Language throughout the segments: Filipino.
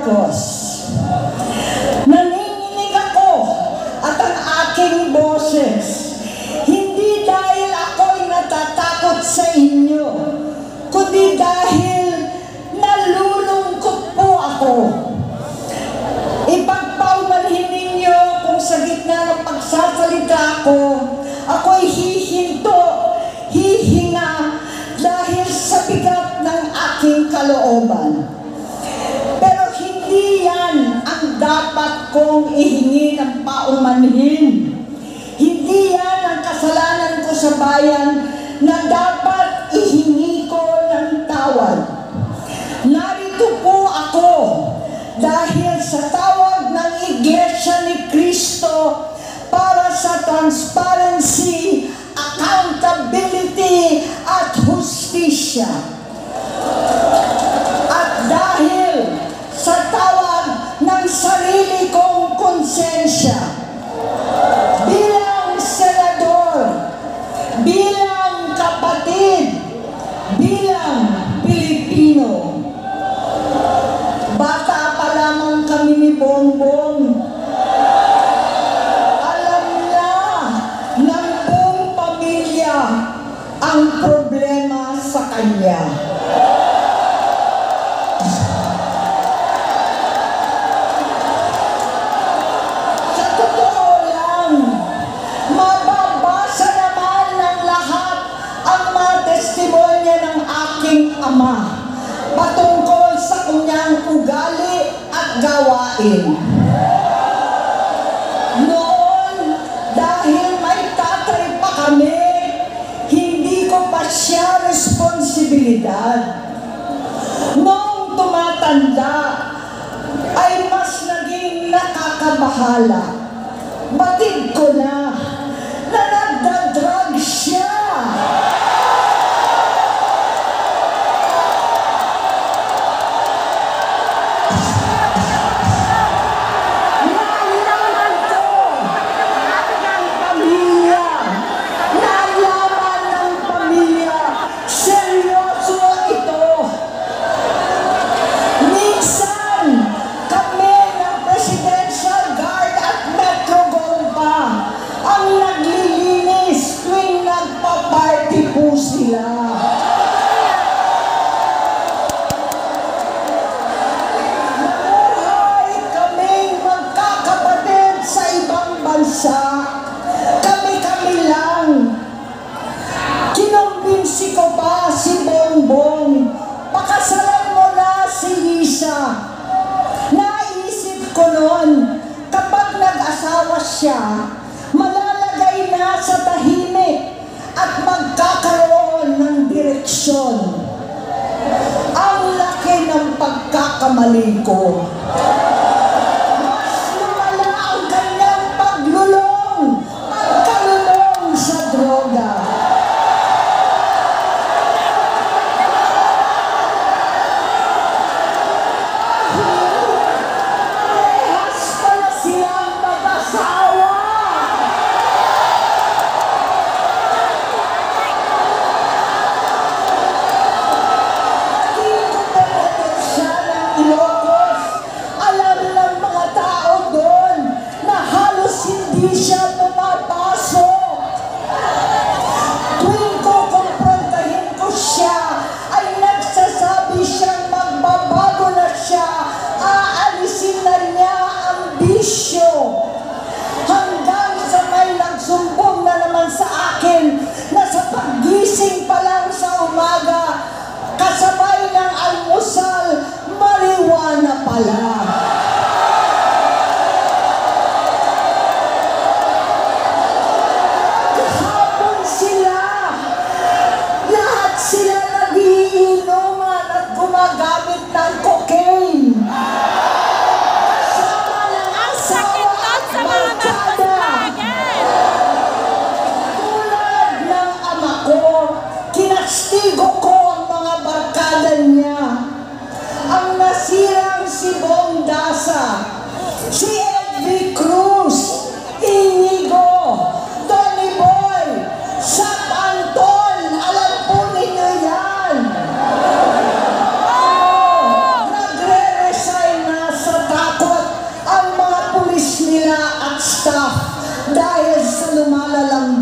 Marcos. Nanginginig ako at ang aking boses, hindi dahil ako'y natatakot sa inyo, kundi dahil nalulungkot po ako. Ipagpaumanhin ninyo kung sa gitna ng pagsasalita ko, ako'y hihinto, hihinga dahil sa bigat ng aking kalooban. Pero hindi yan ang dapat kong ihingi ng paumanhin. Hindi yan ang kasalanan ko sa bayan na dapat ihingi ko ng tawad. Narito po ako dahil sa tawag ng Iglesia ni Cristo para sa transparency, accountability at hustisya. At dahil sa tawag ng sarili kong konsensya, bilang senador, bilang kapatid, bilang Pilipino. Bata pa lamang kami ni Bongbong. Alam niya ng buong pamilya ang problema sa kanya. Sa totoo lang, mababasa naman ng lahat ang mga testimonya ng aking ama patungkol sa kanyang ugali at gawain. Noon, dahil may tatay pa kami, hindi ko pa siya responsibilidad. Noong tumatanda, ay mas naging nakakabahala. Batid ko na nagda-drug siya. Kami-kami lang. Kinumbinsi ko pa si Bongbong, pakasalan mo na si Lisa. Naisip ko noon, kapag nag-asawa siya, malalagay na sa tahimik at magkakaroon ng direksyon. Ang laki ng pagkakamali ko.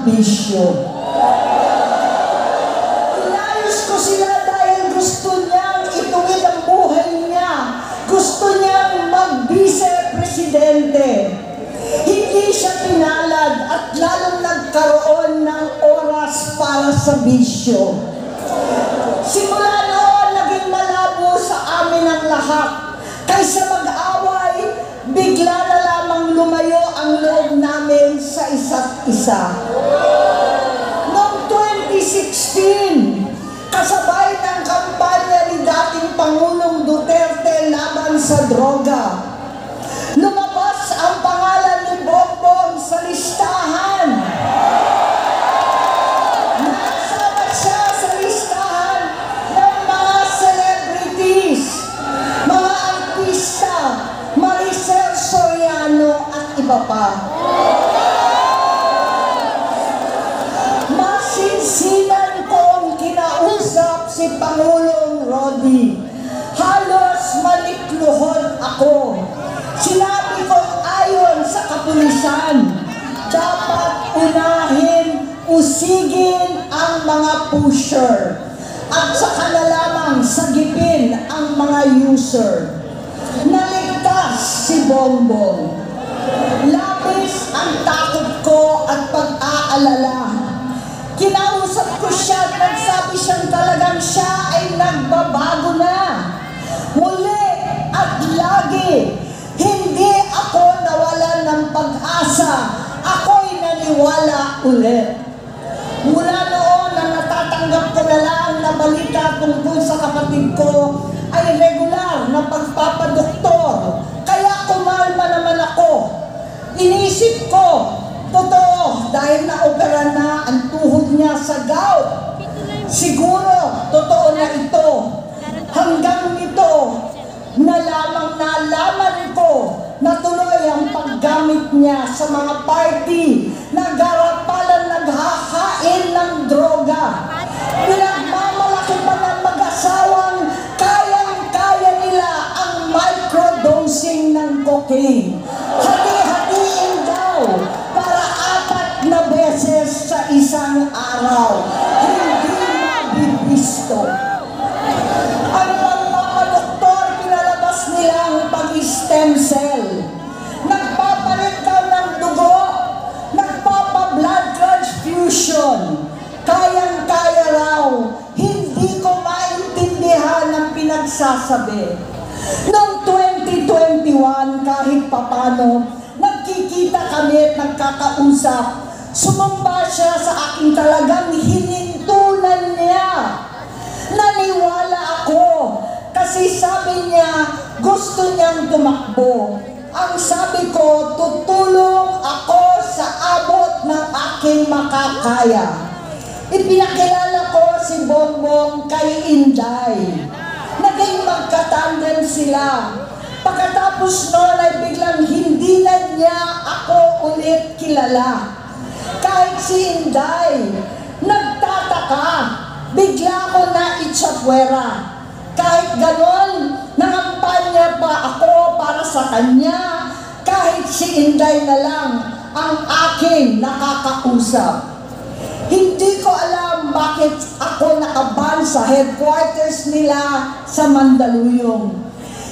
bisyo. Inayos ko sila dahil gusto niyang ituwid ang buhay niya. Gusto niyang mag-vice-presidente. Hindi siya pinalad at lalong nagkaroon ng oras para sa bisyo. Simula noon, naging malabo sa amin ang lahat. Kaysa mag-away, bigla na lamang lumayo ang loob namin sa isa't isa. Noong 2016, kasabay ng kampanya ni dating Pangulong Duterte laban sa droga, lumabas ang pangalan ni Bongbong sa listahan. Nasama siya sa listahan ng mga celebrities, mga artista, Maricel Soriano at iba pa. Masinsinan kong kinausap si Pangulong Rodi. Halos malikluhod ako. Sinabi ko ayon sa kapulisan, dapat unahin, usigin ang mga pusher at saka na lamang sagipin ang mga user. Naligtas si Bongbong. Labis ang takot ko at pag-aalala. Kinausap ko siya at nagsabi siyang talagang siya ay nagbabago na. Muli at lagi, hindi ako nawalan ng pag-asa. Ako'y naniwala ulit. Mula noon na natatanggap ko na lang na balita tungkol sa kapatid ko ay regular na pagpapadoktor. Kaya kumalma naman ako. Inisip ko, totoo, dahil na-opera na ang tuhod niya sa gout. Siguro, totoo na ito. Hanggang nito, nalaman ko na tuloy ang paggamit niya sa mga party na garapalan naghahain ng droga. Pinagmamalaki pa ng mag-asawang kayang-kaya nila ang microdosing ng cocaine. Hati-hatiin daw para 4 na beses sa isang araw. Hindi mabibisto. Ang magpapadoktor, pinalabas nilang pag-stem cell. Nagpapalit daw ng dugo, nagpapa-blood transfusion. Kayang-kaya raw. Hindi ko maintindihan ang pinagsasabi. Noong 2021, kahit papano, nagkikita kami at nagkakausap. Sumamba siya sa aking talagang hinintunan niya. Naniwala ako kasi sabi niya gusto niyang tumakbo. Ang sabi ko, tutulong ako sa abot ng aking makakaya. Ipinakilala ko si Bongbong kay Inday. Naging magkatandem sila. Pagkatapos noon ay biglang hindi na niya ako ulit kilala. Kahit si Inday, nagtataka. Bigla ko na itsapwera. Kahit ganon, nangampanya pa ako para sa kanya. Kahit si Inday na lang ang aking nakakausap. Hindi ko alam bakit ako nakaban sa headquarters nila sa Mandaluyong.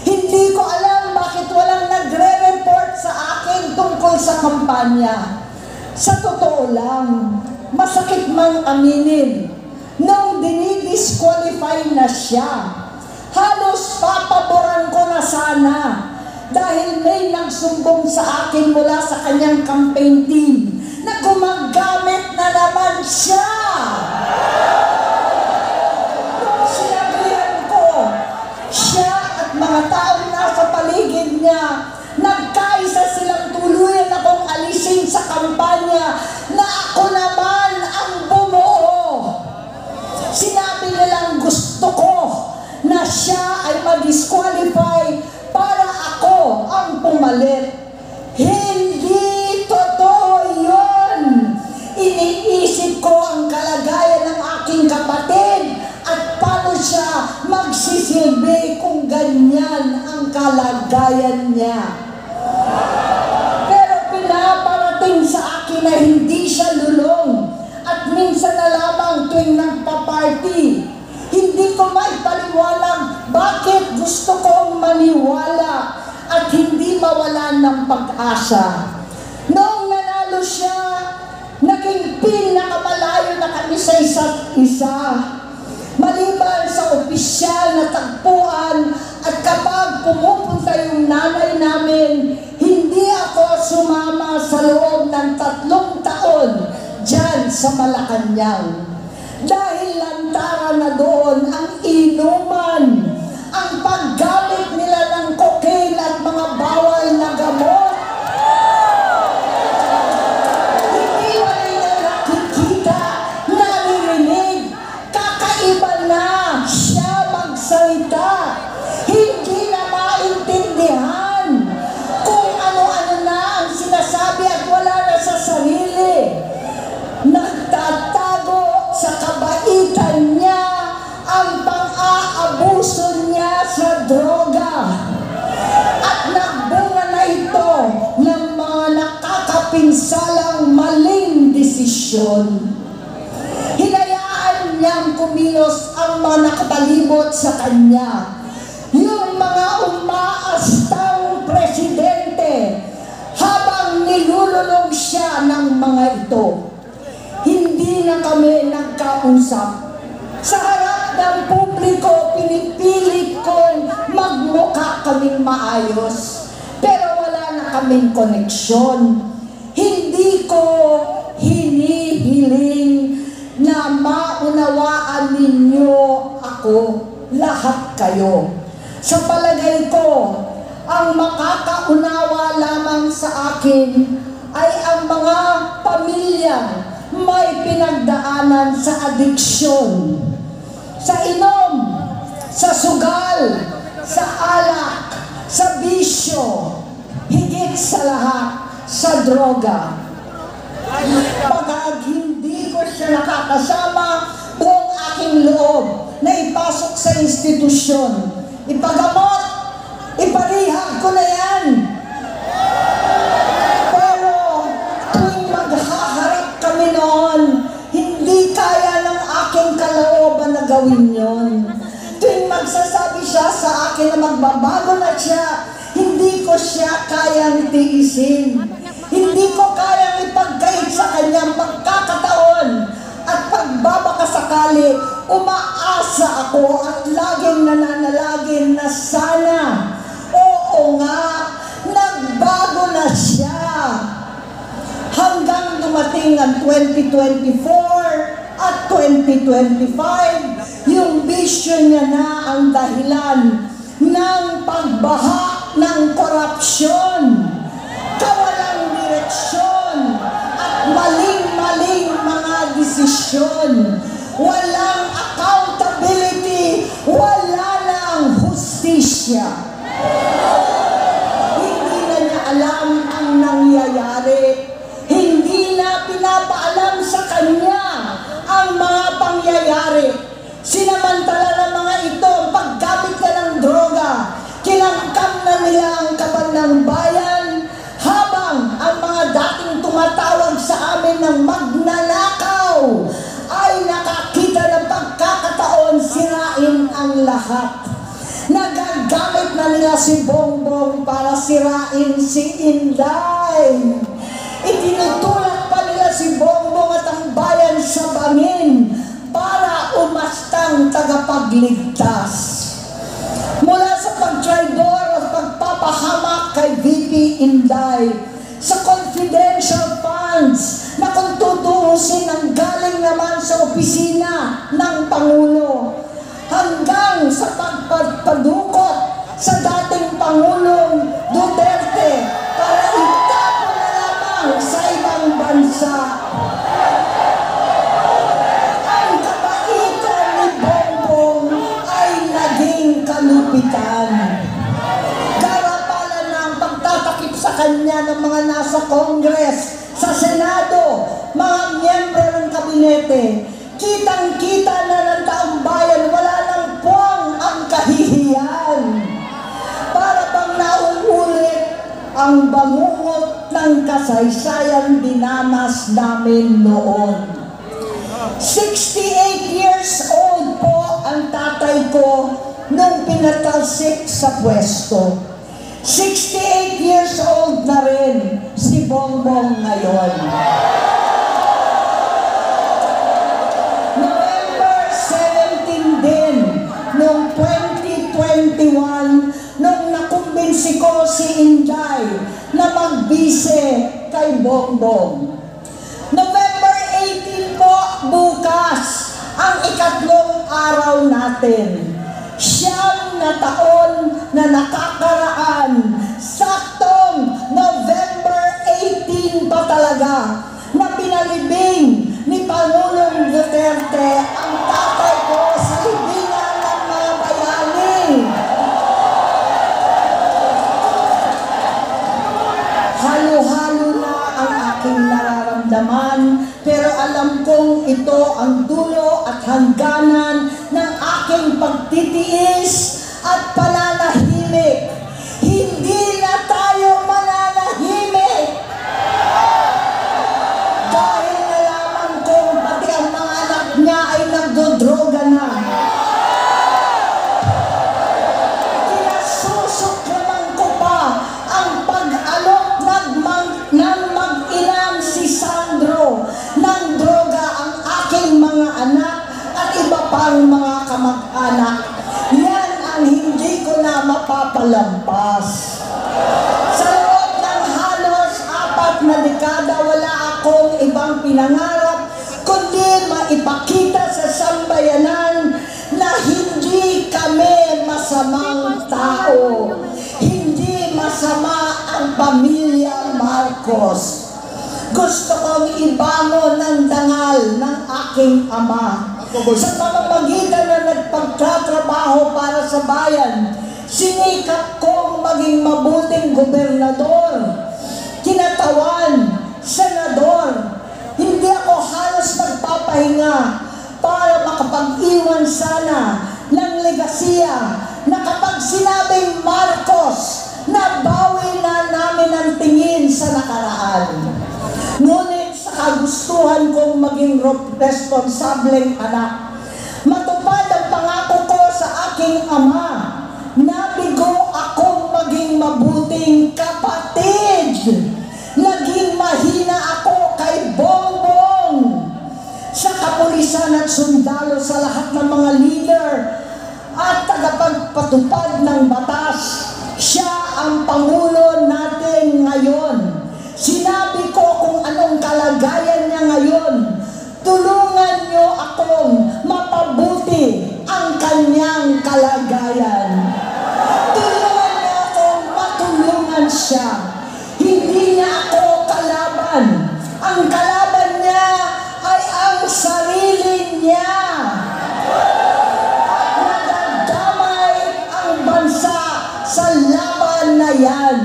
Hindi ko alam bakit walang nagre-report sa akin tungkol sa kampanya. Sa totoo lang, masakit mang aminin, nung dinidisqualify na siya, halos papaboran ko na sana dahil may nagsumbong sa akin mula sa kanyang campaign team na gumagamit na naman siya. Nung sinabihan ko, siya at mga taong nasa paligid niya, nagkaisa silang tuluyan akong alisin sa kampanya na ako naman ang bumuo. Sinabi nilang gusto ko na siya ay ma-disqualify para ako ang pumalit. Hindi totoo yun. Iniisip ko ang kalagayan ng aking kapatid at paano siya magsisilbi kung ganyan ang kalagayan niya. Pero pinaparating sa akin na hindi siya lulong. Bakit gusto kong maniwala at hindi mawalan ng pag-asa? Noong nanalo siya, naging pinakamalayo na kami sa isa't isa. Maliban sa opisyal na tagpuan at kapag pumupunta yung nanay namin, hindi ako sumama sa loob ng 3 taon dyan sa Malacanang. Dahil lantaran na doon ang inuman, ang paggamit nila ng cocaine at mga bawal na gamot. Hindi mo nila nakikita, naririnig, kakaiba na siya magsalita. Hindi na maintindihan kung ano-ano na ang sinasabi at wala na sa sarili. Nagtatago sa kabaitan niya ang pang-aabuso niya sa droga. At nagbunga na ito ng mga nakakapinsalang maling desisyon. Hinayaan niyang kumilos ang mga nakapalibot sa kanya. Yung mga umaastang presidente habang nilululog siya ng mga ito. Hindi na kami nagkausap. Sa harap ng publiko, pinipilit kong magmukha kaming maayos. Pero wala na kaming koneksyon. Hindi ko hinihiling na maunawaan ninyo ako, lahat kayo. Sa palagay ko, ang makakaunawa lamang sa akin ay ang mga pamilyang may pinagdaanan sa adiksyon, sa inom, sa sugal, sa alak, sa bisyo, higit sa lahat, sa droga. Pagkat hindi ko siya nakakasama, buong aking loob na ipasok sa institusyon, ipagamot, iparihab ko na yan. Pero tuwing maghaharap kami noon, hindi kaya ng aking kalooban na gawin yon. Tuwing magsasabi siya sa akin na magbabago na siya, hindi ko siya kayang tiisin. Hindi ko kayang ipagkait sa kanyang pagkakataon at pagbabakasakali. Umaasa ako at laging nananalangin na sana, oo nga, nagbago na siya. Hanggang dumating ang 2024 at 2025, yung bisyo niya na ang dahilan ng pagbaha ng korupsyon, kawalang direksyon, at maling-maling mga desisyon. Walang accountability, wala nang hustisya. Hindi na niya alam ang nangyayari. Hindi na pinapaalam sa kanya ang mga pangyayari. Sinamantala ng mga ito ang paggamit na ng droga. Kinangkam na nila ang kaban ng bayan habang ang mga dating tumatawag sa amin ng magnanakaw ay nakakita ng pagkakataon sirain ang lahat. Nagagamit na nila si Bongbong para sirain si Inday. Itinutulak pa nila si Bongbong at ang bayan sa bangin para umastang tagapagligtas. Mula sa pagtraidor at pagpapahamak kay VP Inday, sa confidential funds na kung tutuusin ang galing naman sa opisina ng Pangulo, hanggang sa pagpadukot sa dating Pangulong Duterte para itapon na lamang sa ibang bansa. Ang kabaitan ni Bongbong ay naging kalupitan. Garapalan na ang pagtatakip sa kanya ng mga nasa Congress, sa Senado, mga miyembro ng kabinete. Kitang-kita na ng taong bayan, wala nang puwang ang kahihiyan. Para bang nauulit ang bangungot ng kasaysayan dinanas namin noon. 68 years old po ang tatay ko nung pinatalsik sa pwesto. 68 years old na rin si Bongbong ngayon. November 17 din, noong 2021, nung nakumbinsi ko si Inday na magbise kay Bongbong. November 18 po, bukas, ang ikatlong araw natin. Siyam na taon na nakakaraan, saktong November 18 pa talaga, na pinalibing ni Pangulong Duterte ang tatay ko sa libingan ng mga bayani. Halo-halo na ang aking nararamdaman, pero alam kong ito ang dulo at hangganan ng aking pagtitiis at pananahimik. Hindi na tayo mananahimik. Dahil nalaman kong pati ang mga anak niya ay nagdodroga na. Kinasusuklaman ko pa ang pag-alok ng mag-inang si Sandro ng droga ang aking mga anak at iba pang mga kamag-anak. Yan ang hindi ko na mapapalampas. Sa loob ng halos 4 na dekada, wala akong ibang pinangarap kundi maipakita sa sambayanan na hindi kami masamang tao. Hindi masama ang pamilya Marcos. Gusto kong ibangon ng dangal ng aking ama. Sa pamamagitan na nagpagtatrabaho para sa bayan, sinikap kong maging mabuting gobernador, kinatawan, senador. Hindi ako halos nagpapahinga para makapag-iwan sana ng legasiya na kapag sinabing Marcos, nabawi na namin ang tingin sa nakaraan. Ngunit sa kagustuhan kong maging responsableng anak, matupad ang pangako ko sa aking ama, nabigo akong maging mabuting kapatid. Naging mahina ako kay Bongbong sa kapulisan at sundalo, sa lahat ng mga leader at tagapagpatupad ng batas. Siya ang Pangulo natin ngayon. Sinabi ko kung anong kalagayan niya ngayon. Tulungan niyo akong mapabuti ang kanyang kalagayan. Tulungan niyo akong matulungan siya. Hindi niya ako kalaban. Ang kalaban niya ay ang sarili niya. At nadadamay ang bansa sa laban na yan.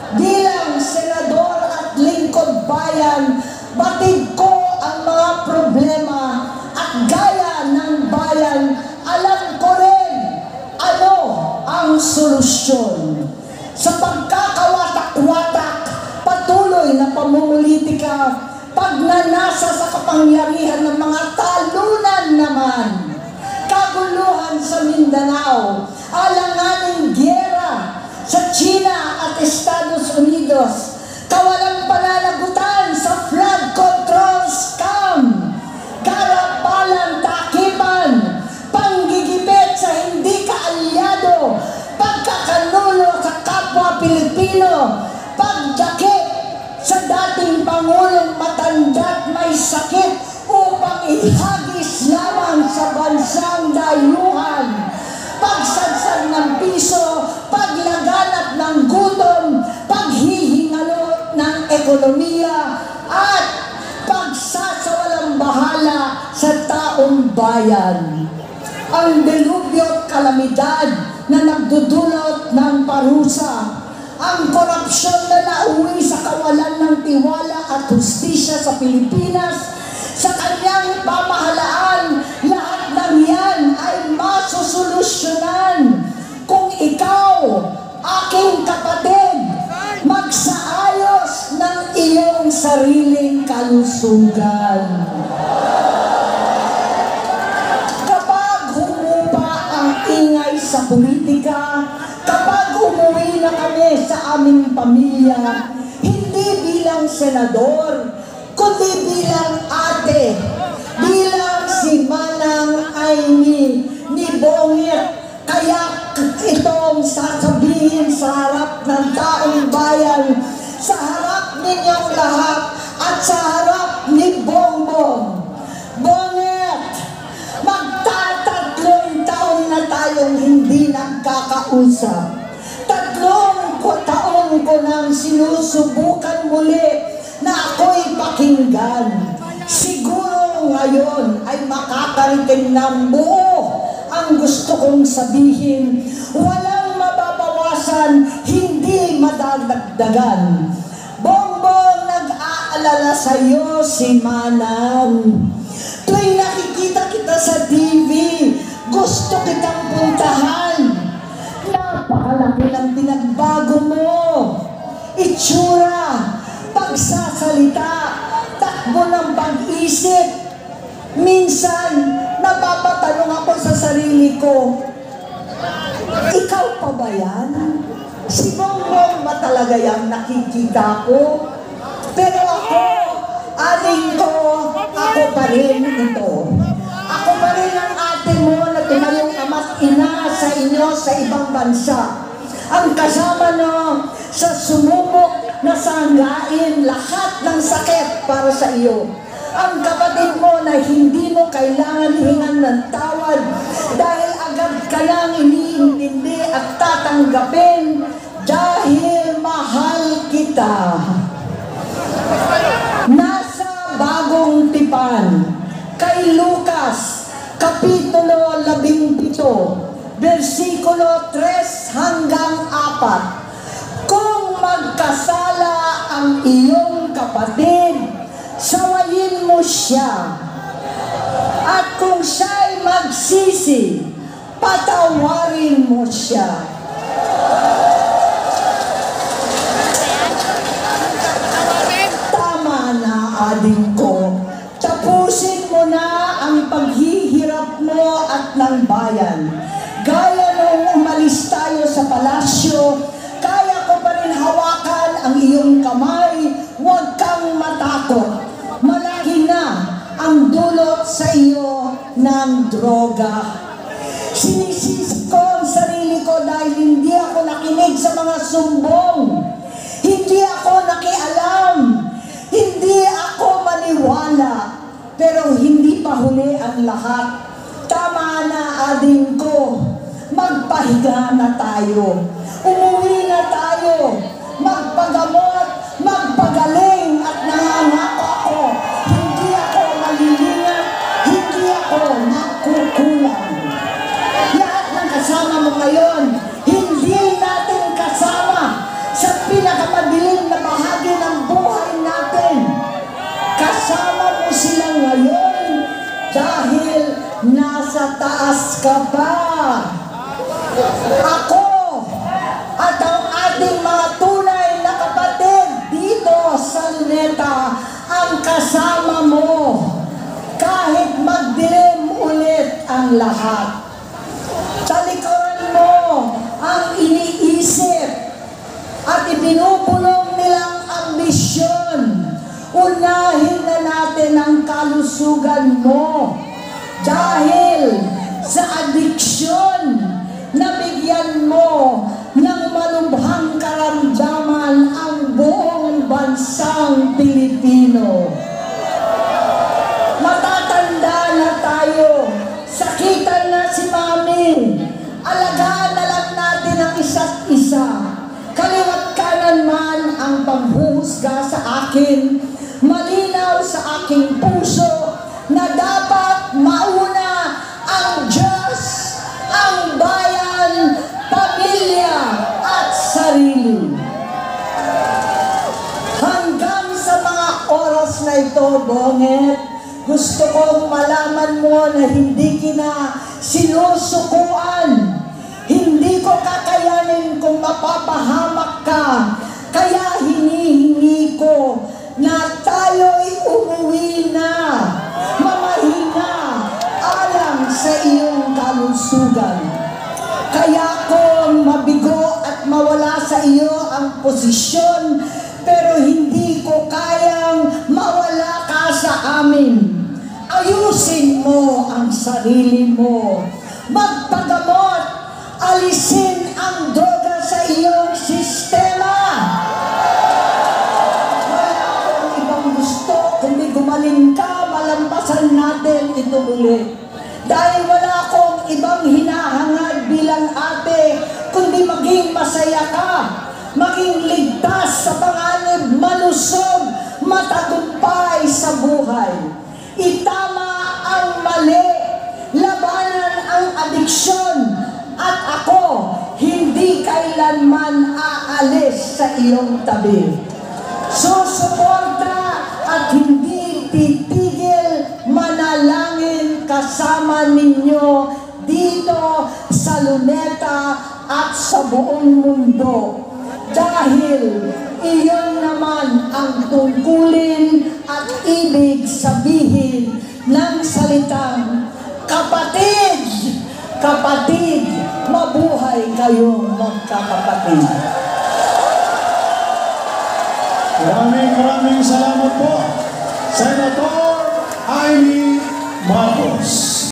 Bilang senador at lingkod bayan, batid ko ang mga problema at gaya ng bayan, alam ko rin ano ang solusyon. Sa pagkakawatak-watak, patuloy na pamumulitika, pagnanasa sa kapangyarihan ng mga talunan naman, kaguluhan sa Mindanao, alanganing giyera sa China at Estados Unidos, kawalang pananagutan sa flood control scam, karapalan takipan, panggigipit sa hindi kaalyado, pagkakanulo sa kapwa Pilipino, pagdakip sa dating Pangulong matanda't may sakit upang ihagis lamang sa bansang dayuhan, pagsadsad ng piso, paglaganap ng gutom, paghihingalo ng ekonomiya, at pagsasawalang bahala sa taong bayan. Ang delubyo at kalamidad na nagdudulot ng parusa, ang korupsyon na nauwi sa kawalan ng tiwala at hustisya sa Pilipinas, sa kanyang pamahalaan, lahat ng yan ay masusolusyonan kung ikaw, aking kapatid, magsaayos ng iyong sariling kalusugan. Kapag humupa ang ingay sa politika, kapag umuwi na kami sa aming pamilya, hindi bilang senador, kundi bilang ate, bilang si Manang Aimee ni Bongit. Kaya itong sasabihin sa harap ng taong bayan, sa harap ninyong lahat, at sa harap ni Bongbong. Bongit, magtatatlong taon na tayong hindi nagkakausap. 3 taon ko nang sinusubukan muli na ako'y pakinggan. Siguro ngayon ay makakariting ng buo ang gusto kong sabihin. Walang mababawasan, hindi madadagdagan. Bongbong, nag-aalala sa'yo si Manang. Tuwing nakikita kita sa TV, gusto kitang puntahan. Napakalaki ng pinagbago mo. Itsura, pagsasalita, takbo ng pag-isip. Minsan, napapatanong ako sa sarili ko, ikaw pa ba yan? Si Bongbong ba talaga yung nakikita ko? Pero ako, aling ko, ako pa rin ito. Ako pa rin ang ate mo na tumayong ama't ina sa inyo sa ibang bansa. Ang kasama no sa sumubok na sanggain lahat ng sakit para sa iyo. Ang kapatid mo na hindi mo kailangan hingan ng tawad dahil agad ka lang iniintindi at tatanggapin dahil mahal kita. Nasa Bagong Tipan, kay Lucas, Kapitulo 17, versikulo 3 hanggang 4. Kung magkasala ang iyong kapatid, sawayin mo siya. At kung siya'y magsisi, patawarin mo siya. Tama na, ading ko. Tapusin mo na ang paghihirap mo at ng bayan. Gaya nung umalis tayo sa palasyo, kaya ko pa rin hawakan ang iyong kamay. Huwag kang matakot. Malaki na ang dulot sa iyo ng droga. Sinisisi ko ang sarili ko dahil hindi ako nakinig sa mga sumbong. Hindi ako nakialam. Hindi ako maniwala. Pero hindi pa huli ang lahat. Tama na, ading ko. Magpahinga na tayo. Umuwi na tayo. Magpagamot, magpagaling at nangangako ako. Hindi ako malilingat, hindi ako makukulang. Lahat ng kasama mo ngayon, hindi natin kasama sa pinakamadilim na bahagi ng buhay natin. Kasama mo sila ngayon dahil nasa taas ka pa. Ako at ang ating mga tunay na kapatid dito sa Luneta ang kasama mo kahit magdilim ulit ang lahat. Talikuran mo ang iniisip at ibinubulong nilang ambisyon. Unahin na natin ang kalusugan mo dahil sa adiksyon na bigyan mo ng malubhang karamdaman ang buong bansang Pilipino. Matatanda na tayo, sakitan na si Mami, alagaan na lang natin ang isa't isa. Kaliwat kanan man ang panghuhusga sa akin, malinaw sa aking puso na dapat mauna ang Diyos, ang bayan, pamilya at sarili. Hanggang sa mga oras na ito, Bongit, gusto kong malaman mo na hindi kita sinusukuan. Hindi ko kakayanin kung mapapahamak ka. Kaya hinihingi ko na tayo'y umuwi na, mamahinga, alang sa iyong kalusugan. Kaya nasa iyo ang posisyon, pero hindi ko kayang mawala ka sa amin. Ayusin mo ang sarili mo. Magpagamot, alisin ang droga sa iyong sistema. Wala akong ibang gusto, kundi gumaling ka, malampasan natin ito ulit. Dahil wala akong ibang hinahangad bilang ate, kundi maging masaya ka, maging ligtas sa panganib, malusog, matagumpay sa buhay. Itama ang mali, labanan ang adiksyon, at ako hindi kailanman aalis sa iyong tabi. Susuporta at hindi titigil manalangin kasama ninyo dito sa Luneta at sa buong mundo. Dahil iyon naman ang tungkulin at ibig sabihin ng salitang kapatid, kapatid, mabuhay kayong magkakapatid. Maraming salamat po, Senator Amy Marcos.